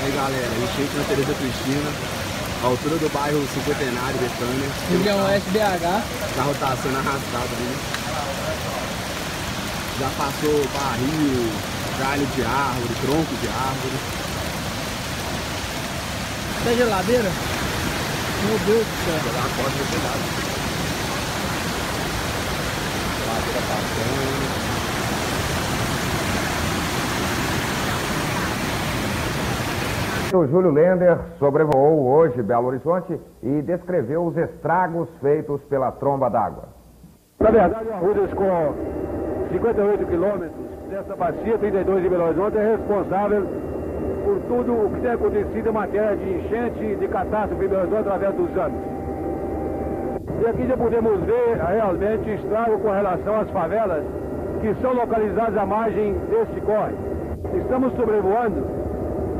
Aí galera, enchente na Tereza Cristina, a altura do bairro Cinquentenário, Betânia. Região Oeste BH. Carro tá sendo arrastado ali. Já passou barril, galho de árvore, tronco de árvore. Da geladeira? Meu Deus do céu. Vou dar uma corda no pedaço. Geladeira passando. O Júlio Lender sobrevoou hoje Belo Horizonte e descreveu os estragos feitos pela tromba d'água. Na verdade, o Arrudas, com 58 quilômetros dessa bacia, 32 de Belo Horizonte, é responsável por tudo o que tem acontecido em matéria de enchente e de catástrofe em Belo Horizonte através dos anos. E aqui já podemos ver realmente estrago com relação às favelas que são localizadas à margem deste córrego. Estamos sobrevoando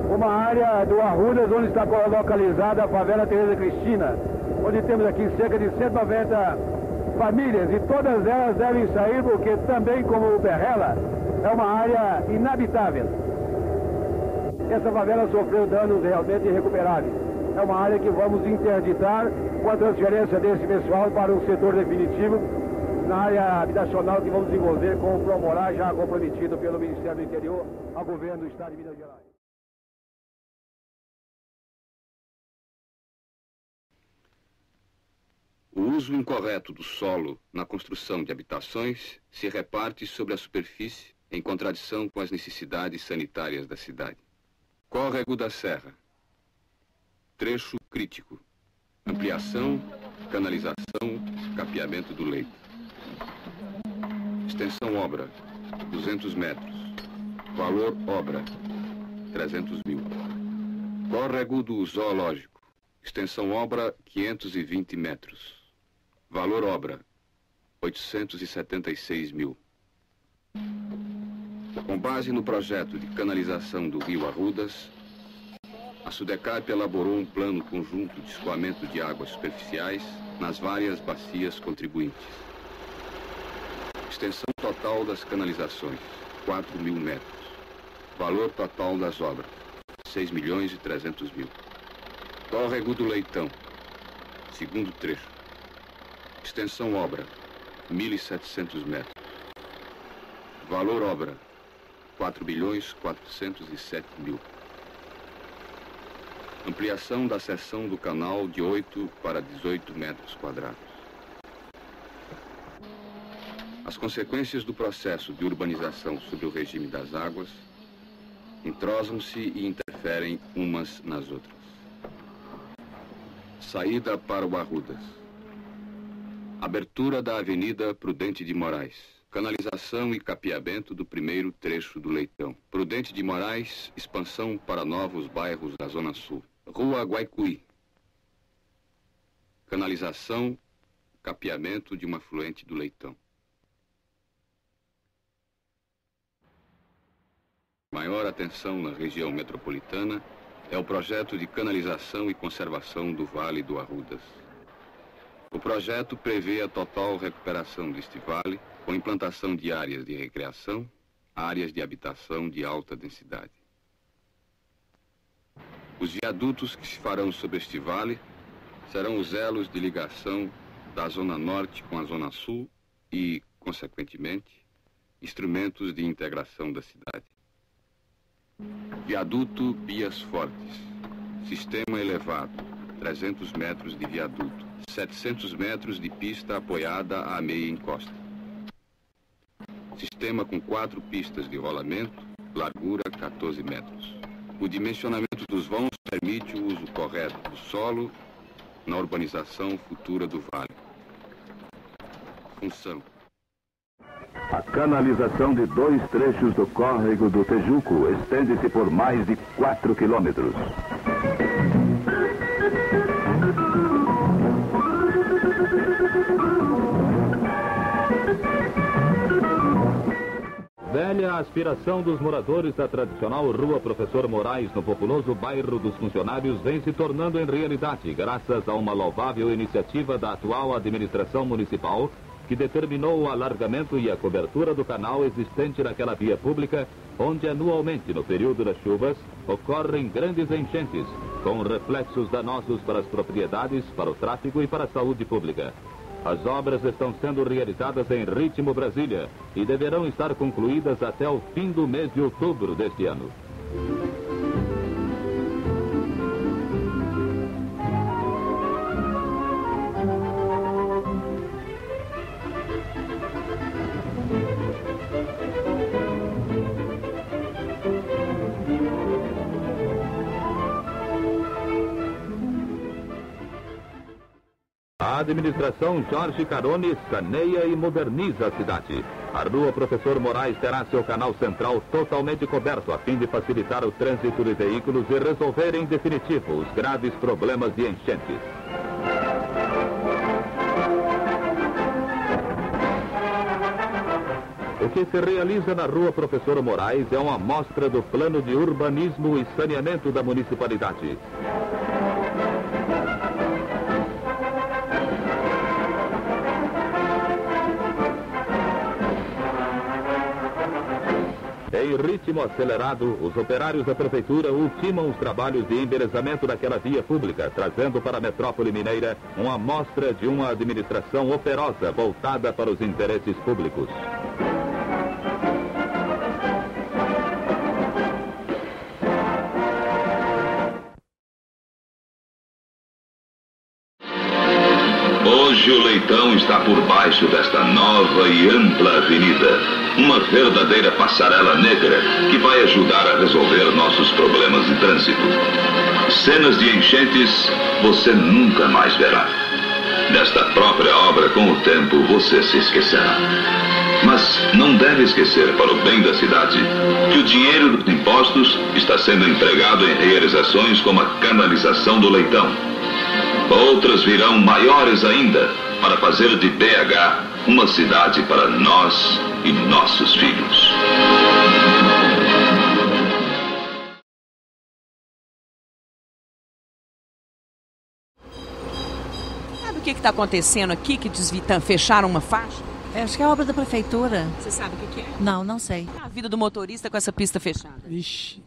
uma área do Arrudas, onde está localizada a favela Tereza Cristina, onde temos aqui cerca de 190 famílias, e todas elas devem sair porque também, como o Berrela, é uma área inabitável. Essa favela sofreu danos realmente irrecuperáveis. É uma área que vamos interditar com a transferência desse pessoal para um setor definitivo na área habitacional que vamos desenvolver com o Promorá, já comprometido pelo Ministério do Interior ao governo do Estado de Minas Gerais. O uso incorreto do solo na construção de habitações se reparte sobre a superfície em contradição com as necessidades sanitárias da cidade. Córrego da Serra. Trecho crítico. Ampliação, canalização, capeamento do leito. Extensão obra, 200 metros. Valor obra, 300 mil. Córrego do Zoológico. Extensão obra, 520 metros. Valor obra, 876 mil. Com base no projeto de canalização do rio Arrudas, a Sudecap elaborou um plano conjunto de escoamento de águas superficiais nas várias bacias contribuintes. Extensão total das canalizações, 4 mil metros. Valor total das obras, 6 milhões e 300 mil. Córrego do Leitão, segundo trecho. Extensão obra, 1.700 metros. Valor obra, 4 bilhões 407 mil. Ampliação da seção do canal de 8 para 18 metros quadrados. As consequências do processo de urbanização sobre o regime das águas entrosam-se e interferem umas nas outras. Saída para o Arrudas. Abertura da Avenida Prudente de Moraes. Canalização e capeamento do primeiro trecho do Leitão. Prudente de Moraes, expansão para novos bairros da Zona Sul. Rua Guaicuí. Canalização, capeamento de uma afluente do Leitão. Maior atenção na região metropolitana é o projeto de canalização e conservação do Vale do Arrudas. O projeto prevê a total recuperação deste vale, com implantação de áreas de recreação, áreas de habitação de alta densidade. Os viadutos que se farão sobre este vale serão os elos de ligação da Zona Norte com a Zona Sul e, consequentemente, instrumentos de integração da cidade. Viaduto Bias Fortes. Sistema elevado, 300 metros de viaduto. 700 metros de pista apoiada à meia encosta. Sistema com 4 pistas de rolamento, largura 14 metros. O dimensionamento dos vãos permite o uso correto do solo na urbanização futura do vale. Função. A canalização de 2 trechos do córrego do Tejuco estende-se por mais de 4 quilômetros. Velha aspiração dos moradores da tradicional Rua Professor Moraes, no populoso bairro dos Funcionários, vem se tornando em realidade, graças a uma louvável iniciativa da atual administração municipal, que determinou o alargamento e a cobertura do canal existente naquela via pública, onde anualmente, no período das chuvas, ocorrem grandes enchentes, com reflexos danosos para as propriedades, para o tráfego e para a saúde pública. As obras estão sendo realizadas em ritmo Brasília e deverão estar concluídas até o fim do mês de outubro deste ano. A administração Jorge Carone escaneia e moderniza a cidade. A Rua Professor Moraes terá seu canal central totalmente coberto a fim de facilitar o trânsito de veículos e resolver em definitivo os graves problemas de enchentes. O que se realiza na Rua Professor Moraes é uma amostra do plano de urbanismo e saneamento da municipalidade. Em ritmo acelerado, os operários da prefeitura ultimam os trabalhos de embelezamento daquela via pública, trazendo para a metrópole mineira uma amostra de uma administração operosa voltada para os interesses públicos. Hoje o Leitão está por baixo desta nova e ampla avenida. Uma verdadeira passarela negra que vai ajudar a resolver nossos problemas de trânsito. Cenas de enchentes você nunca mais verá. Desta própria obra, com o tempo, você se esquecerá. Mas não deve esquecer, para o bem da cidade, que o dinheiro dos impostos está sendo empregado em realizações como a canalização do Leitão. Outras virão maiores ainda para fazer de BH uma cidade para nós e nossos filhos. Sabe o que está acontecendo aqui que fecharam uma faixa? Acho que é obra da prefeitura. Você sabe o que é? Não sei. A vida do motorista com essa pista fechada. Vixe,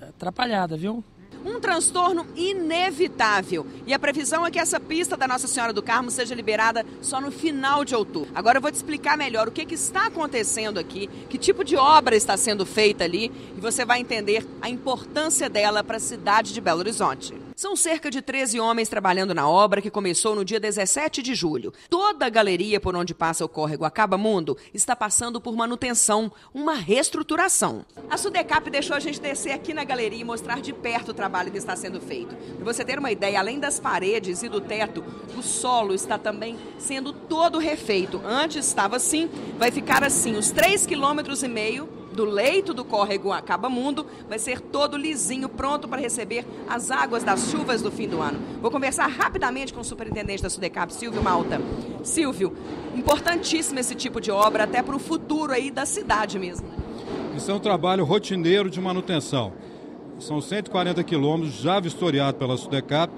atrapalhada, viu? Um transtorno inevitável. E a previsão é que essa pista da Nossa Senhora do Carmo seja liberada só no final de outubro. Agora eu vou te explicar melhor o que está acontecendo aqui, que tipo de obra está sendo feita ali, e você vai entender a importância dela para a cidade de Belo Horizonte. São cerca de 13 homens trabalhando na obra que começou no dia 17 de julho. Toda a galeria por onde passa o córrego Acaba Mundo está passando por manutenção, uma reestruturação. A Sudecap deixou a gente descer aqui na galeria e mostrar de perto o trabalho que está sendo feito. Para você ter uma ideia, além das paredes e do teto, o solo está também sendo todo refeito. Antes estava assim, vai ficar assim, os 3,5 km do leito do córrego Acaba Mundo vai ser todo lisinho, pronto para receber as águas das chuvas do fim do ano. Vou conversar rapidamente com o superintendente da Sudecap, Silvio Malta. Silvio, importantíssimo esse tipo de obra, até para o futuro aí da cidade mesmo. Isso é um trabalho rotineiro de manutenção. São 140 quilômetros já vistoriados pela Sudecap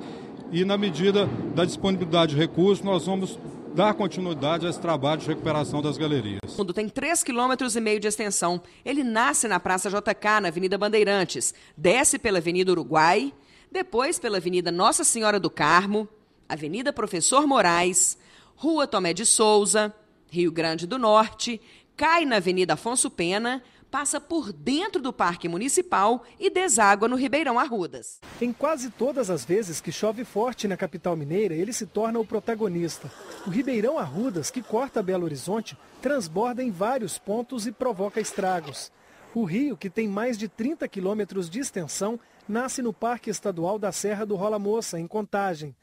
e, na medida da disponibilidade de recursos, nós vamos dar continuidade a esse trabalho de recuperação das galerias. O mundo tem 3,5 km de extensão. Ele nasce na Praça JK, na Avenida Bandeirantes, desce pela Avenida Uruguai, depois pela Avenida Nossa Senhora do Carmo, Avenida Professor Moraes, Rua Tomé de Souza, Rio Grande do Norte, cai na Avenida Afonso Pena, passa por dentro do Parque Municipal e deságua no Ribeirão Arrudas. Em quase todas as vezes que chove forte na capital mineira, ele se torna o protagonista. O Ribeirão Arrudas, que corta Belo Horizonte, transborda em vários pontos e provoca estragos. O rio, que tem mais de 30 quilômetros de extensão, nasce no Parque Estadual da Serra do Rola Moça, em Contagem.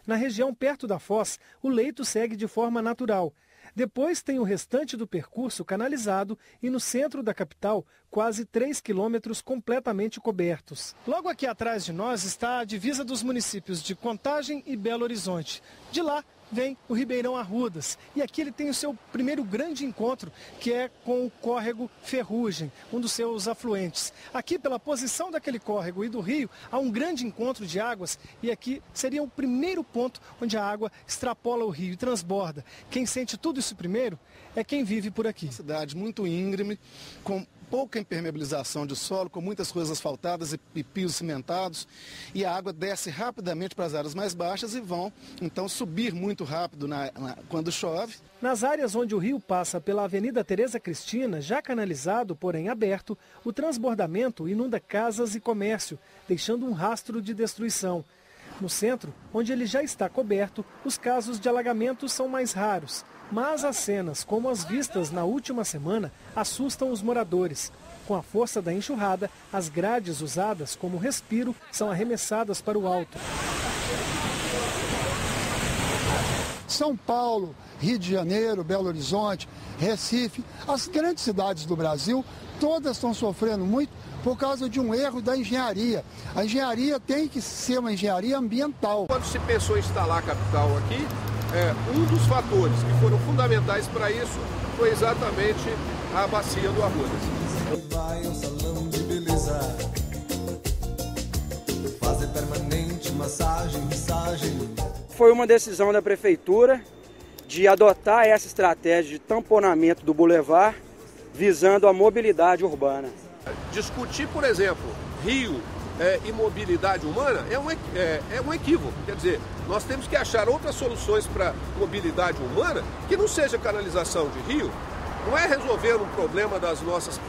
Na região perto da foz, o leito segue de forma natural. Depois tem o restante do percurso canalizado e no centro da capital, quase 3 quilômetros completamente cobertos. Logo aqui atrás de nós está a divisa dos municípios de Contagem e Belo Horizonte. De lá vem o Ribeirão Arrudas. E aqui ele tem o seu primeiro grande encontro, que é com o córrego Ferrugem, um dos seus afluentes. Aqui, pela posição daquele córrego e do rio, há um grande encontro de águas e aqui seria o primeiro ponto onde a água extrapola o rio e transborda. Quem sente tudo isso primeiro é quem vive por aqui. Uma cidade muito íngreme, com pouca impermeabilização de solo, com muitas ruas asfaltadas e pisos cimentados, e a água desce rapidamente para as áreas mais baixas e vão, então, subir muito rápido quando chove. Nas áreas onde o rio passa pela Avenida Tereza Cristina, já canalizado, porém aberto, o transbordamento inunda casas e comércio, deixando um rastro de destruição. No centro, onde ele já está coberto, os casos de alagamento são mais raros. Mas as cenas, como as vistas na última semana, assustam os moradores. Com a força da enxurrada, as grades usadas como respiro são arremessadas para o alto. São Paulo, Rio de Janeiro, Belo Horizonte, Recife, as grandes cidades do Brasil, todas estão sofrendo muito por causa de um erro da engenharia. A engenharia tem que ser uma engenharia ambiental. Quando se pensou em instalar a capital aqui, um dos fatores que foram fundamentais para isso foi exatamente a bacia do Arrudas. Vai ao salão de beleza, fazer permanente massagem. Foi uma decisão da prefeitura de adotar essa estratégia de tamponamento do bulevar visando a mobilidade urbana. Discutir, por exemplo, rio e mobilidade humana é um equívoco. Quer dizer, nós temos que achar outras soluções para mobilidade humana que não seja canalização de rio. Não é resolver um problema das nossas...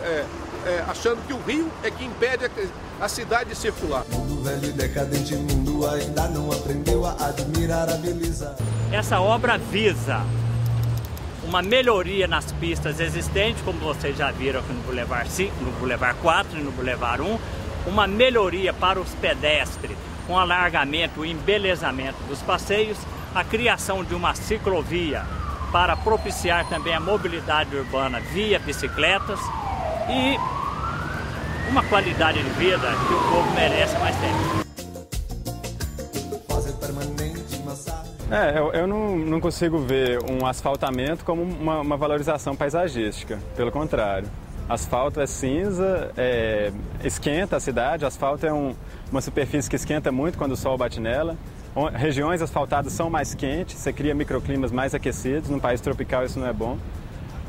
achando que o rio é que impede a cidade de circular. O velho e decadente mundo ainda não aprendeu a admirar a beleza. Essa obra visa uma melhoria nas pistas existentes, como vocês já viram aqui no Boulevard 5, no Boulevard 4 e no Boulevard 1, uma melhoria para os pedestres, com alargamento e embelezamento dos passeios, a criação de uma ciclovia para propiciar também a mobilidade urbana via bicicletas e uma qualidade de vida que o povo merece há mais tempo. Eu não consigo ver um asfaltamento como uma valorização paisagística, pelo contrário. Asfalto é cinza, esquenta a cidade, asfalto é uma superfície que esquenta muito quando o sol bate nela. Regiões asfaltadas são mais quentes, você cria microclimas mais aquecidos, num país tropical isso não é bom.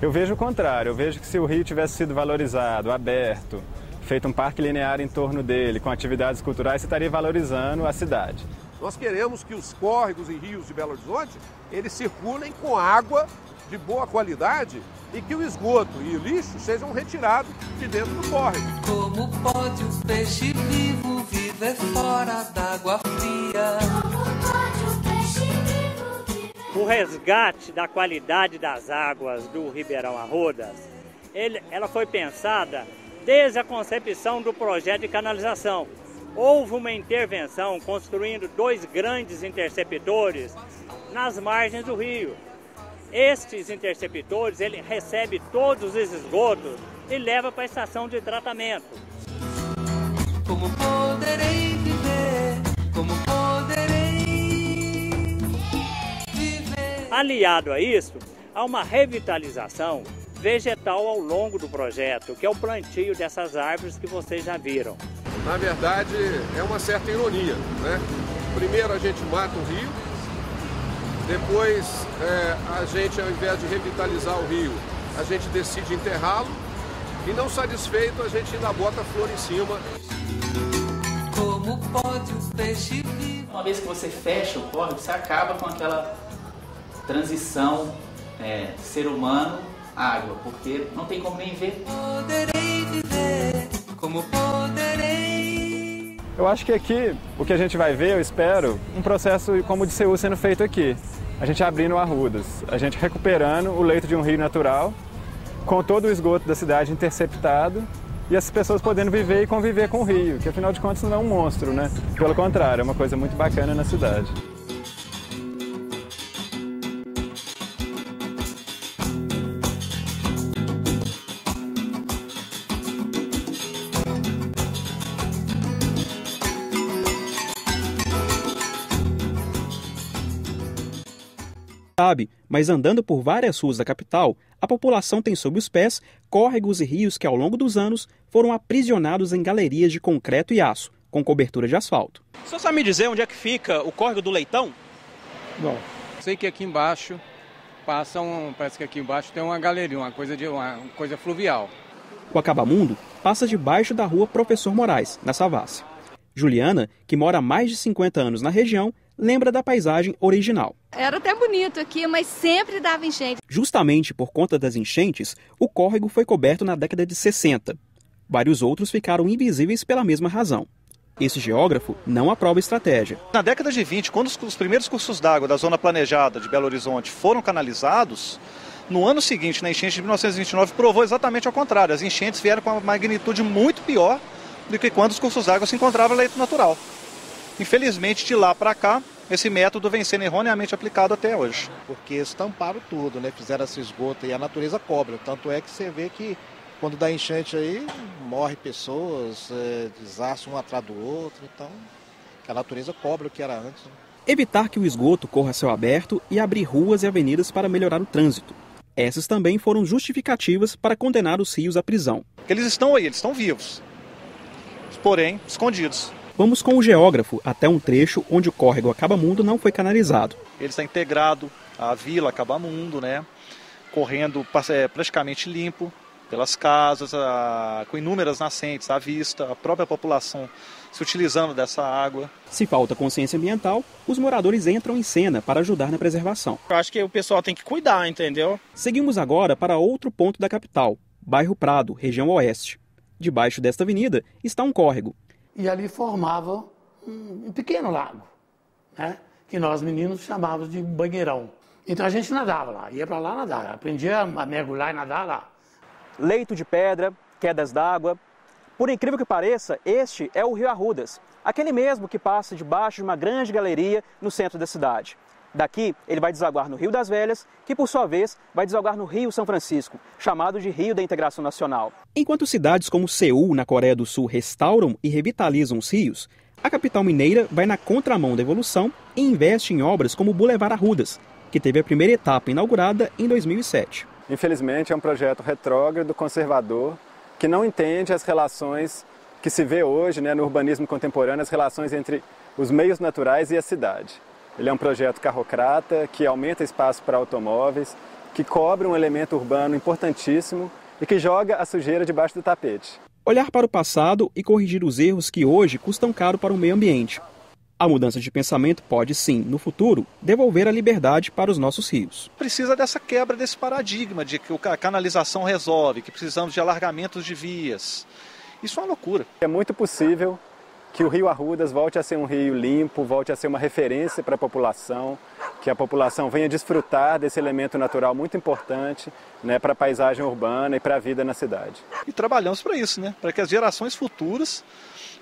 Eu vejo o contrário, eu vejo que se o rio tivesse sido valorizado, aberto, feito um parque linear em torno dele, com atividades culturais, você estaria valorizando a cidade. Nós queremos que os córregos e rios de Belo Horizonte, eles circulem com água de boa qualidade e que o esgoto e o lixo sejam retirados de dentro do córrego. Como pode um peixe vivo viver fora d'água fria? O resgate da qualidade das águas do Ribeirão Arrudas, ela foi pensada desde a concepção do projeto de canalização. Houve uma intervenção construindo 2 grandes interceptores nas margens do rio. Estes interceptores, ele recebe todos os esgotos e leva para a estação de tratamento. Como poderei viver? Como poderei viver? Aliado a isso, há uma revitalização vegetal ao longo do projeto, que é o plantio dessas árvores que vocês já viram. Na verdade, é uma certa ironia, né? Primeiro a gente mata o rio, depois a gente, ao invés de revitalizar o rio, a gente decide enterrá-lo e, não satisfeito, a gente ainda bota flor em cima. Como pode um peixe vivo? Uma vez que você fecha o córrego, você acaba com aquela transição ser humano-água, porque não tem como nem ver. Poderei viver, como poderei. Eu acho que aqui, o que a gente vai ver, eu espero, um processo como o de Seul sendo feito aqui. A gente abrindo Arrudas, a gente recuperando o leito de um rio natural, com todo o esgoto da cidade interceptado, e as pessoas podendo viver e conviver com o rio, que afinal de contas não é um monstro, né? Pelo contrário, é uma coisa muito bacana na cidade. Mas andando por várias ruas da capital, a população tem sob os pés córregos e rios que ao longo dos anos foram aprisionados em galerias de concreto e aço, com cobertura de asfalto. O senhor sabe me dizer onde é que fica o córrego do Leitão? Bom, sei que aqui embaixo parece que aqui embaixo tem uma galeria, uma coisa fluvial. O Acabamundo passa debaixo da rua Professor Moraes, na Savassi. Juliana, que mora há mais de 50 anos na região, lembra da paisagem original. Era até bonito aqui, mas sempre dava enchente. Justamente por conta das enchentes, o córrego foi coberto na década de 60. Vários outros ficaram invisíveis pela mesma razão. Esse geógrafo não aprova a estratégia. Na década de 20, quando os primeiros cursos d'água da zona planejada de Belo Horizonte foram canalizados, no ano seguinte, na enchente de 1929, provou exatamente ao contrário. As enchentes vieram com uma magnitude muito pior do que quando os cursos d'água se encontravam no leito natural. Infelizmente, de lá para cá, esse método vem sendo erroneamente aplicado até hoje. Porque eles tamparam tudo, né? Fizeram esse esgoto e a natureza cobra. Tanto é que você vê que quando dá enchente aí, morre pessoas, desastre um atrás do outro. Então, a natureza cobra o que era antes. Né? Evitar que o esgoto corra a céu aberto e abrir ruas e avenidas para melhorar o trânsito. Essas também foram justificativas para condenar os rios à prisão. Eles estão aí, eles estão vivos, porém escondidos. Vamos com o geógrafo até um trecho onde o córrego Acabamundo não foi canalizado. Ele está integrado à vila Acabamundo, né? Correndo praticamente limpo pelas casas, com inúmeras nascentes à vista, a própria população se utilizando dessa água. Se falta consciência ambiental, os moradores entram em cena para ajudar na preservação. Eu acho que o pessoal tem que cuidar, entendeu? Seguimos agora para outro ponto da capital, bairro Prado, região oeste. Debaixo desta avenida está um córrego. E ali formava um pequeno lago, né? Que nós meninos chamávamos de banheirão. Então a gente nadava lá, ia para lá nadar, aprendia a mergulhar e nadar lá. Leito de pedra, quedas d'água. Por incrível que pareça, este é o Rio Arrudas, aquele mesmo que passa debaixo de uma grande galeria no centro da cidade. Daqui, ele vai desaguar no Rio das Velhas, que por sua vez vai desaguar no Rio São Francisco, chamado de Rio da Integração Nacional. Enquanto cidades como Seul, na Coreia do Sul, restauram e revitalizam os rios, a capital mineira vai na contramão da evolução e investe em obras como o Boulevard Arrudas, que teve a primeira etapa inaugurada em 2007. Infelizmente, é um projeto retrógrado, conservador, que não entende as relações que se vê hoje, né, no urbanismo contemporâneo, as relações entre os meios naturais e a cidade. Ele é um projeto carrocrata, que aumenta espaço para automóveis, que cobre um elemento urbano importantíssimo e que joga a sujeira debaixo do tapete. Olhar para o passado e corrigir os erros que hoje custam caro para o meio ambiente. A mudança de pensamento pode, sim, no futuro, devolver a liberdade para os nossos rios. Precisa dessa quebra desse paradigma de que a canalização resolve, que precisamos de alargamentos de vias. Isso é uma loucura. É muito possível que o Rio Arrudas volte a ser um rio limpo, volte a ser uma referência para a população, que a população venha desfrutar desse elemento natural muito importante, né, para a paisagem urbana e para a vida na cidade. E trabalhamos para isso, né, para que as gerações futuras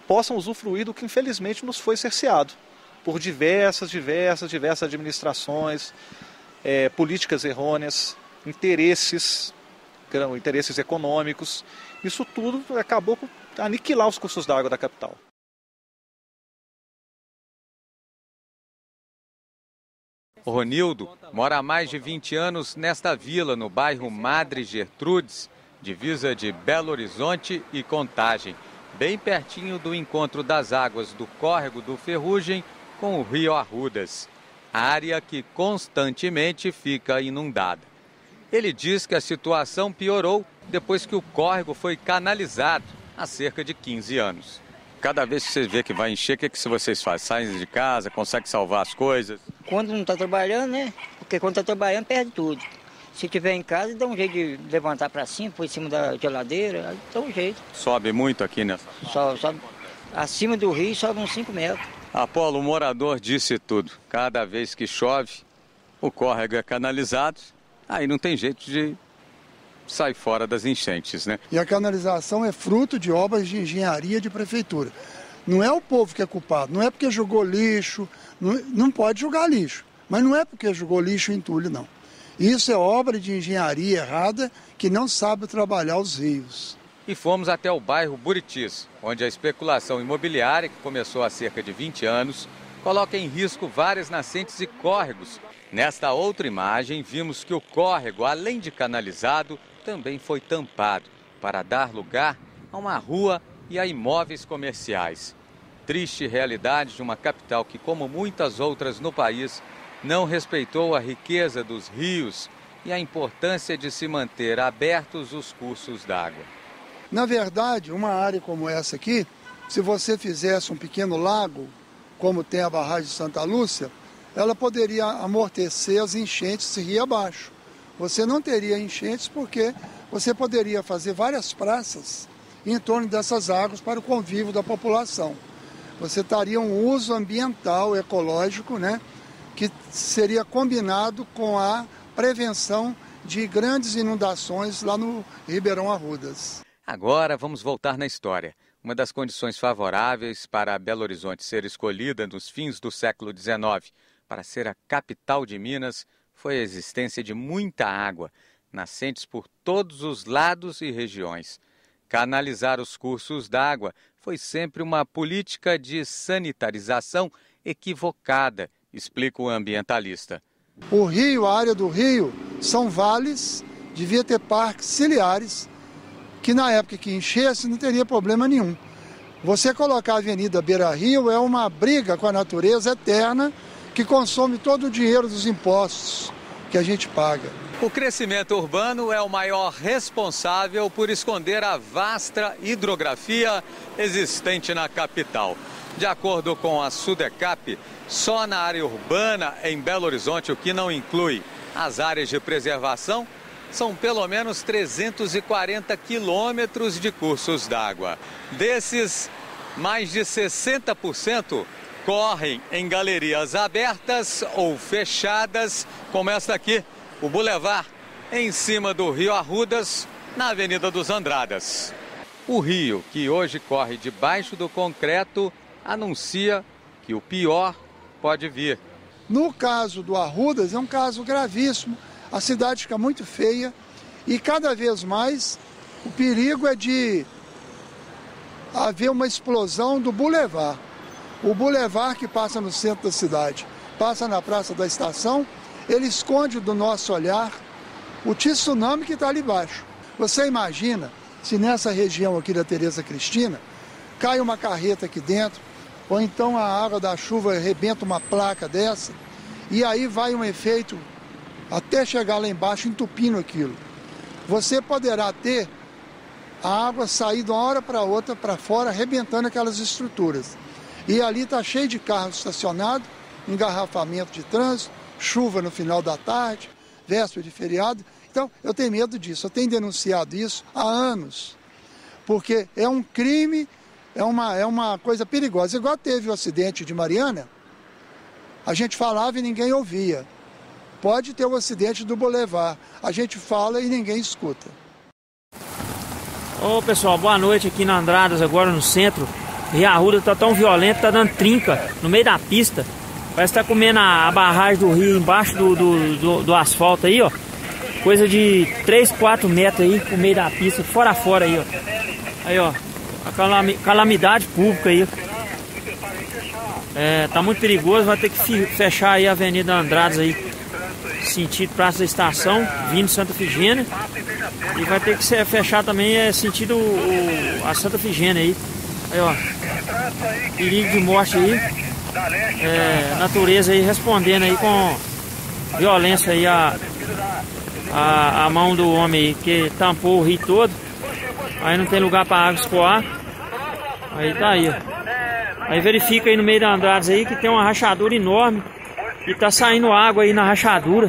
possam usufruir do que infelizmente nos foi cerceado por diversas administrações, políticas errôneas, interesses econômicos. Isso tudo acabou por aniquilar os cursos d'água da capital. O Ronildo mora há mais de 20 anos nesta vila, no bairro Madre Gertrudes, divisa de Belo Horizonte e Contagem, bem pertinho do encontro das águas do córrego do Ferrugem com o Rio Arrudas, área que constantemente fica inundada. Ele diz que a situação piorou depois que o córrego foi canalizado há cerca de 15 anos. Cada vez que você vê que vai encher, o que vocês fazem? Saem de casa, conseguem salvar as coisas? Quando não está trabalhando, né? Porque quando está trabalhando, perde tudo. Se estiver em casa, dá um jeito de levantar para cima, por cima da geladeira, aí dá um jeito. Sobe muito aqui nessa? Sobe. Acima do rio, sobe uns 5 metros. Apolo, o morador disse tudo. Cada vez que chove, o córrego é canalizado, aí não tem jeito de sair fora das enchentes, né? E a canalização é fruto de obras de engenharia de prefeitura. Não é o povo que é culpado, não é porque jogou lixo, não pode jogar lixo, mas não é porque jogou lixo em entulho, não. Isso é obra de engenharia errada que não sabe trabalhar os rios. E fomos até o bairro Buritis, onde a especulação imobiliária, que começou há cerca de 20 anos, coloca em risco várias nascentes e córregos. Nesta outra imagem, vimos que o córrego, além de canalizado, também foi tampado para dar lugar a uma rua e a imóveis comerciais. Triste realidade de uma capital que, como muitas outras no país, não respeitou a riqueza dos rios e a importância de se manter abertos os cursos d'água. Na verdade, uma área como essa aqui, se você fizesse um pequeno lago, como tem a barragem de Santa Lúcia, ela poderia amortecer as enchentes rio abaixo. Você não teria enchentes porque você poderia fazer várias praças em torno dessas águas para o convívio da população. Você teria um uso ambiental, ecológico, né, que seria combinado com a prevenção de grandes inundações lá no Ribeirão Arrudas. Agora vamos voltar na história. Uma das condições favoráveis para Belo Horizonte ser escolhida nos fins do século XIX para ser a capital de Minas foi a existência de muita água, nascentes por todos os lados e regiões. Canalizar os cursos d'água foi sempre uma política de sanitarização equivocada, explica o ambientalista. O rio, a área do rio, são vales, devia ter parques ciliares, que na época que enchesse não teria problema nenhum. Você colocar a Avenida Beira Rio é uma briga com a natureza eterna que consome todo o dinheiro dos impostos que a gente paga. O crescimento urbano é o maior responsável por esconder a vasta hidrografia existente na capital. De acordo com a SUDECAP, só na área urbana em Belo Horizonte, o que não inclui as áreas de preservação, são pelo menos 340 quilômetros de cursos d'água. Desses, mais de 60% correm em galerias abertas ou fechadas, como esta aqui, o Boulevard, em cima do Rio Arrudas, na Avenida dos Andradas. O rio, que hoje corre debaixo do concreto, anuncia que o pior pode vir. No caso do Arrudas, é um caso gravíssimo. A cidade fica muito feia e cada vez mais o perigo é de haver uma explosão do Boulevard. O Boulevard que passa no centro da cidade, passa na Praça da Estação, ele esconde do nosso olhar o tsunami que está ali embaixo. Você imagina se nessa região aqui da Tereza Cristina cai uma carreta aqui dentro, ou então a água da chuva arrebenta uma placa dessa, e aí vai um efeito até chegar lá embaixo entupindo aquilo. Você poderá ter a água sair de uma hora para outra para fora, arrebentando aquelas estruturas. E ali está cheio de carros estacionados, engarrafamento de trânsito, chuva no final da tarde, véspera de feriado. Então, eu tenho medo disso, eu tenho denunciado isso há anos, porque é um crime, é uma coisa perigosa. Igual teve o acidente de Mariana, a gente falava e ninguém ouvia. Pode ter o acidente do Boulevard, a gente fala e ninguém escuta. Ô pessoal, boa noite aqui na Andradas, agora no centro. Rio Arruda tá tão violento, tá dando trinca no meio da pista. Parece que tá comendo a barragem do rio embaixo do asfalto aí, ó. Coisa de 3, 4 metros aí no meio da pista, fora a fora aí, ó. Aí, ó, a calamidade pública aí. Tá muito perigoso, vai ter que fechar aí a Avenida Andradas aí, sentido Praça da Estação, vindo Santa Efigênia. E vai ter que fechar também sentido a Santa Efigênia aí. Aí, ó, perigo de morte aí. Natureza aí respondendo aí com violência aí a mão do homem aí, que tampou o rio todo. Aí não tem lugar para água escoar. Aí tá aí, ó. Aí verifica aí no meio da Andradas aí que tem uma rachadura enorme e tá saindo água aí na rachadura,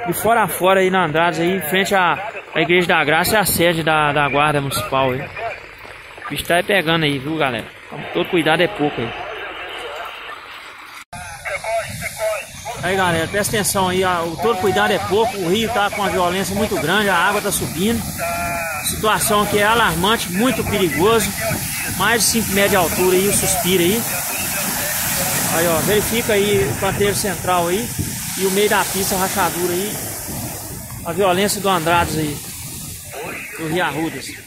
de fora a fora aí na Andradas aí, em frente à Igreja da Graça e a sede da Guarda Municipal aí. O bicho tá aí pegando aí, viu, galera? Todo cuidado é pouco aí. Aí, galera, presta atenção aí, todo cuidado é pouco, o rio tá com uma violência muito grande, a água tá subindo. Situação aqui é alarmante, muito perigoso. Mais de 5 metros de altura aí, o suspiro aí. Aí, ó, verifica aí o canteiro central aí e o meio da pista, a rachadura aí. A violência do Andradas aí, do Rio Arrudas.